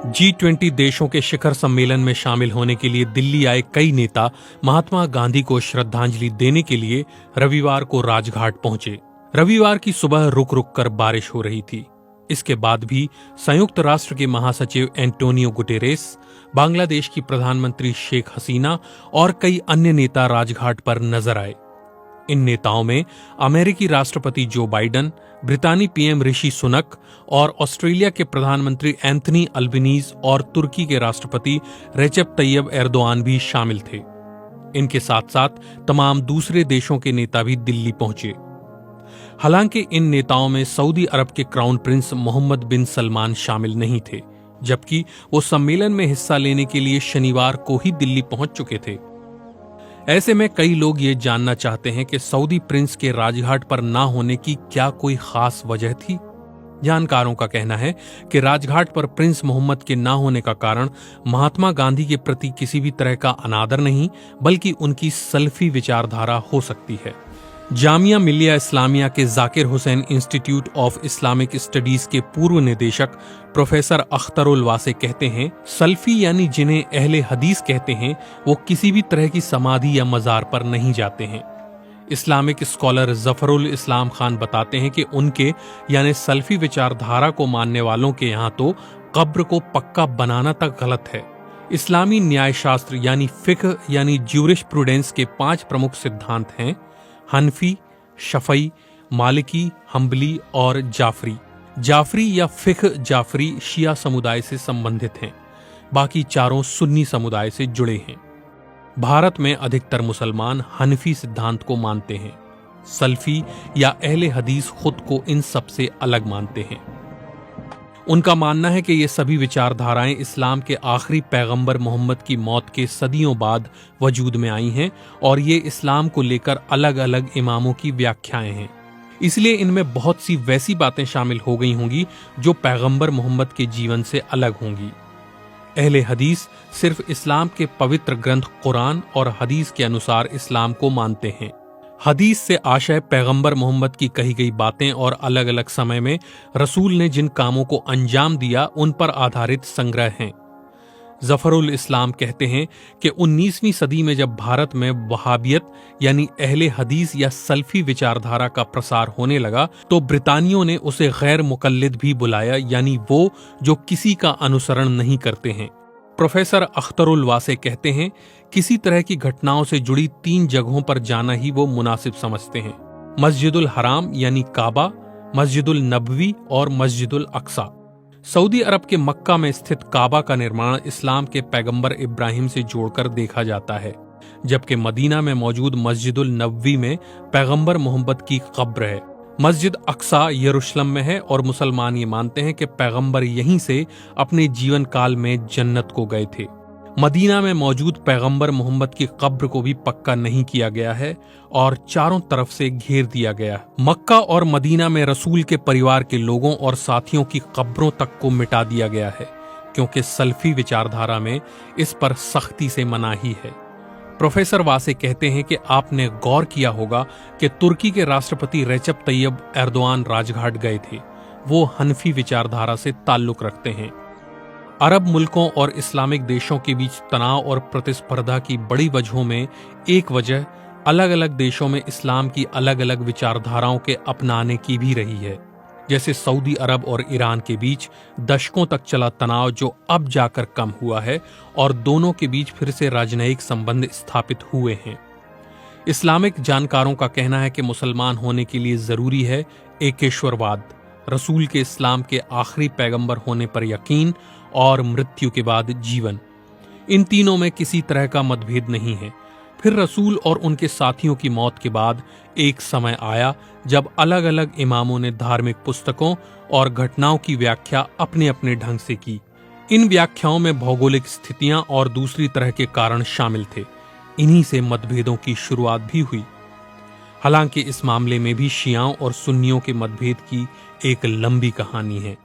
G20 देशों के शिखर सम्मेलन में शामिल होने के लिए दिल्ली आए कई नेता महात्मा गांधी को श्रद्धांजलि देने के लिए रविवार को राजघाट पहुंचे। रविवार की सुबह रुक रुक कर बारिश हो रही थी। इसके बाद भी संयुक्त राष्ट्र के महासचिव एंटोनियो गुटेरेस, बांग्लादेश की प्रधानमंत्री शेख हसीना और कई अन्य नेता राजघाट पर नजर आए। इन नेताओं में अमेरिकी राष्ट्रपति जो बाइडन, ब्रितानी पीएम ऋषि सुनक और ऑस्ट्रेलिया के प्रधानमंत्री एंथनी अल्बनीज और तुर्की के राष्ट्रपति रेचेप तैयब एर्दोआन भी शामिल थे। इनके साथ साथ तमाम दूसरे देशों के नेता भी दिल्ली पहुंचे। हालांकि इन नेताओं में सऊदी अरब के क्राउन प्रिंस मोहम्मद बिन सलमान शामिल नहीं थे, जबकि वो सम्मेलन में हिस्सा लेने के लिए शनिवार को ही दिल्ली पहुंच चुके थे। ऐसे में कई लोग ये जानना चाहते हैं कि सऊदी प्रिंस के राजघाट पर ना होने की क्या कोई खास वजह थी। जानकारों का कहना है कि राजघाट पर प्रिंस मोहम्मद के ना होने का कारण महात्मा गांधी के प्रति किसी भी तरह का अनादर नहीं, बल्कि उनकी सल्फी विचारधारा हो सकती है। जामिया मिलिया इस्लामिया के Zakir Hussain institute of Islamic studies के पूर्व निदेशक प्रोफेसर अख्तरुल वासे कहते हैं, सल्फी यानी जिन्हें अहले हदीस कहते हैं, वो किसी भी तरह की समाधि या मजार पर नहीं जाते हैं। इस्लामिक स्कॉलर जफरुल इस्लाम खान बताते हैं कि उनके यानी सल्फी विचारधारा को मानने वालों के यहाँ तो कब्र को पक्का बनाना तक गलत है। इस्लामी न्यायशास्त्र यानी फिक्ह यानी ज्यूरिस्प्रूडेंस के 5 प्रमुख सिद्धांत हैं: हनफी, शफई, मालिकी, हम्बली और जाफरी। जाफरी या फिक्ह जाफरी शिया समुदाय से संबंधित हैं, बाकी चारों सुन्नी समुदाय से जुड़े हैं। भारत में अधिकतर मुसलमान हनफी सिद्धांत को मानते हैं। सल्फी या अहले हदीस खुद को इन सब से अलग मानते हैं। उनका मानना है कि ये सभी विचारधाराएं इस्लाम के आखिरी पैगंबर मोहम्मद की मौत के सदियों बाद वजूद में आई हैं और ये इस्लाम को लेकर अलग अलग इमामों की व्याख्याएं हैं। इसलिए इनमें बहुत सी वैसी बातें शामिल हो गई होंगी जो पैगंबर मोहम्मद के जीवन से अलग होंगी। अहले हदीस सिर्फ इस्लाम के पवित्र ग्रंथ कुरान और हदीस के अनुसार इस्लाम को मानते हैं। हदीस से आशय पैगंबर मोहम्मद की कही गई बातें और अलग अलग समय में रसूल ने जिन कामों को अंजाम दिया उन पर आधारित संग्रह हैं। जफरुल इस्लाम कहते हैं कि 19वीं सदी में जब भारत में वहाबियत यानी अहले हदीस या सल्फी विचारधारा का प्रसार होने लगा तो ब्रितानियों ने उसे गैर मुकल्लिद भी बुलाया, यानी वो जो किसी का अनुसरण नहीं करते हैं। प्रोफेसर अख्तरुल वासे कहते हैं, किसी तरह की घटनाओं से जुड़ी 3 जगहों पर जाना ही वो मुनासिब समझते हैं: मस्जिदुल हराम यानी काबा, मस्जिदुल नबवी और मस्जिदुल अक्सा। सऊदी अरब के मक्का में स्थित काबा का निर्माण इस्लाम के पैगंबर इब्राहिम से जोड़कर देखा जाता है, जबकि मदीना में मौजूद मस्जिदुल नबवी में पैगंबर मोहम्मद की कब्र है। मस्जिद अक्सा यरूशलेम में है और मुसलमान ये मानते हैं कि पैगंबर यहीं से अपने जीवन काल में जन्नत को गए थे। मदीना में मौजूद पैगंबर मोहम्मद की कब्र को भी पक्का नहीं किया गया है और चारों तरफ से घेर दिया गया। मक्का और मदीना में रसूल के परिवार के लोगों और साथियों की कब्रों तक को मिटा दिया गया है, क्योंकि सल्फी विचारधारा में इस पर सख्ती से मनाही है। प्रोफेसर वासे कहते हैं कि आपने गौर किया होगा कि तुर्की के राष्ट्रपति रेचेप तैयब एर्दोआन राजघाट गए थे। वो हनफी विचारधारा से ताल्लुक रखते हैं। अरब मुल्कों और इस्लामिक देशों के बीच तनाव और प्रतिस्पर्धा की बड़ी वजहों में एक वजह अलग अलग देशों में इस्लाम की अलग अलग विचारधाराओं के अपनाने की भी रही है। जैसे सऊदी अरब और ईरान के बीच दशकों तक चला तनाव जो अब जाकर कम हुआ है और दोनों के बीच फिर से राजनयिक संबंध स्थापित हुए हैं। इस्लामिक जानकारों का कहना है कि मुसलमान होने के लिए जरूरी है एकेश्वरवाद, रसूल के इस्लाम के आखिरी पैगंबर होने पर यकीन और मृत्यु के बाद जीवन। इन तीनों में किसी तरह का मतभेद नहीं है। फिर रसूल और उनके साथियों की मौत के बाद एक समय आया जब अलग अलग इमामों ने धार्मिक पुस्तकों और घटनाओं की व्याख्या अपने अपने ढंग से की। इन व्याख्याओं में भौगोलिक स्थितियां और दूसरी तरह के कारण शामिल थे। इन्हीं से मतभेदों की शुरुआत भी हुई। हालांकि इस मामले में भी शियाओं और सुन्नियों के मतभेद की एक लंबी कहानी है।